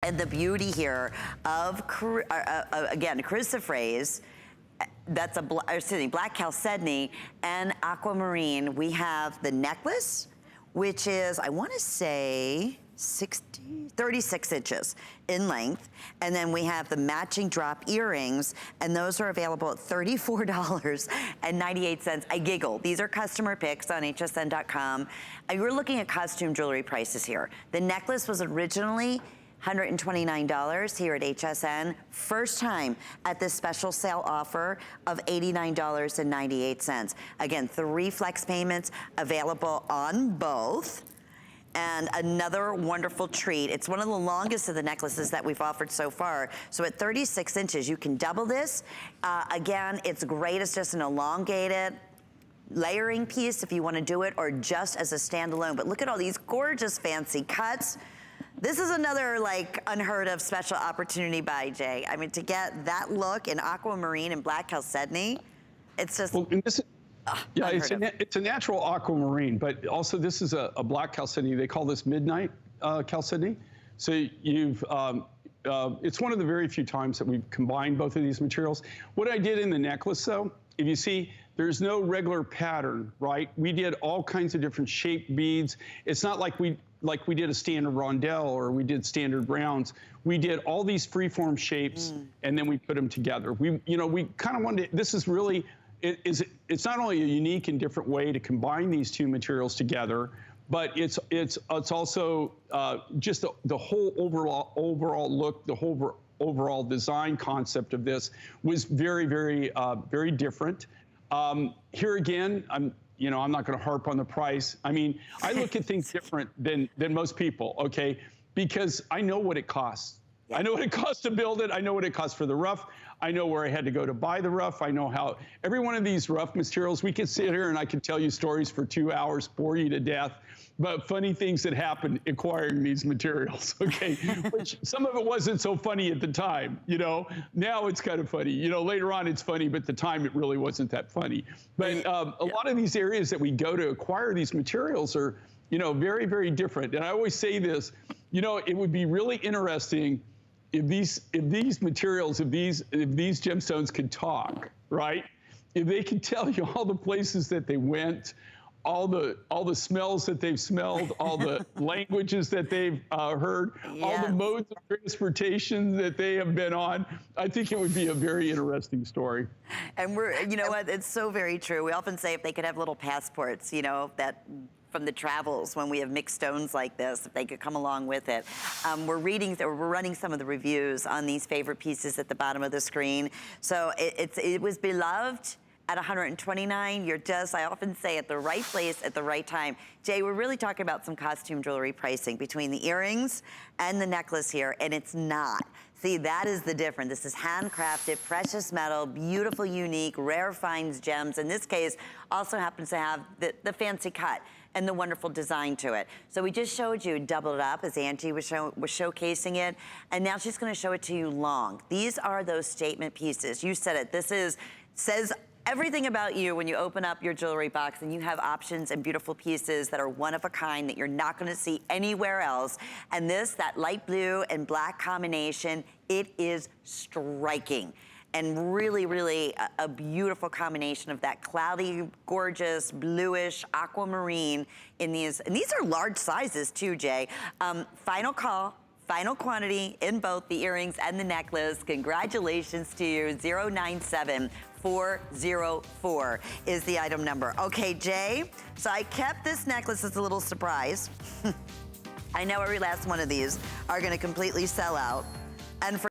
And the beauty here of, again, crucifraise, that's a black chalcedony and aquamarine. We have the necklace, which is, I want to say, 36 inches in length. And then we have the matching drop earrings, and those are available at $34.98. I giggle. These are customer picks on hsn.com. We're looking at costume jewelry prices here. The necklace was originally $129 here at HSN. First time at this special sale offer of $89.98. Again, 3 flex payments available on both. And another wonderful treat. It's one of the longest of the necklaces that we've offered so far. So at 36 inches, you can double this. Again, it's great as just an elongated layering piece if you want to do it, or just as a standalone. But look at all these gorgeous fancy cuts. This is another like unheard of special opportunity by Jay. I mean, to get that look in aquamarine and black chalcedony, it's just... Well, yeah, it's a natural aquamarine, but also this is a black chalcedony. They call this midnight chalcedony. So you've, it's one of the very few times that we've combined both of these materials. What I did in the necklace, though, if you see, there's no regular pattern, right? We did all kinds of different shaped beads. It's not like we did a standard rondelle or we did standard rounds. We did all these freeform shapes, and then we put them together. We kind of wanted to, this is really, it's not only a unique and different way to combine these two materials together, but it's also just the whole overall look, the whole overall design concept of this was very, very, very different. Here again, I'm not going to harp on the price. I mean, I look at things different than most people, okay? Because I know what it costs. Yeah. I know what it costs to build it. I know what it costs for the rough. I know where I had to go to buy the rough. I know how every one of these rough materials, we could sit here and I could tell you stories for 2 hours, bore you to death, but funny things that happened acquiring these materials, okay? Which some of it wasn't so funny at the time, Now it's kind of funny. Later on it's funny, but at the time it really wasn't that funny. But a lot of these areas that we go to acquire these materials are, very, very different. And I always say this, it would be really interesting if these materials, if these gemstones could talk, right? If they could tell you all the places that they went, all the smells that they've smelled, all the languages that they've heard, all the modes of transportation that they have been on, I think it would be a very interesting story. And you know what, it's so very true. We often say if they could have little passports, that from the travels when we have mixed stones like this, if they could come along with it. We're running some of the reviews on these favorite pieces at the bottom of the screen. So it was beloved at $129. You're just, I often say, at the right place at the right time. Jay, we're really talking about some costume jewelry pricing between the earrings and the necklace here, and it's not. See, that is the difference. This is handcrafted, precious metal, beautiful, unique, rare finds gems. In this case, also happens to have the fancy cut and the wonderful design to it. So we just showed you doubled it up as Angie was showcasing it, and now she's gonna show it to you long. These are those statement pieces. You said it, says everything about you when you open up your jewelry box, and you have options and beautiful pieces that are one of a kind that you're not gonna see anywhere else. And that light blue and black combination, it is striking. And really, really a beautiful combination of that cloudy, gorgeous, bluish aquamarine in these. And these are large sizes too, Jay. Final call. Final quantity in both the earrings and the necklace. Congratulations to you. 097404 is the item number. Okay, Jay, so I kept this necklace as a little surprise. I know every last one of these are gonna completely sell out. And for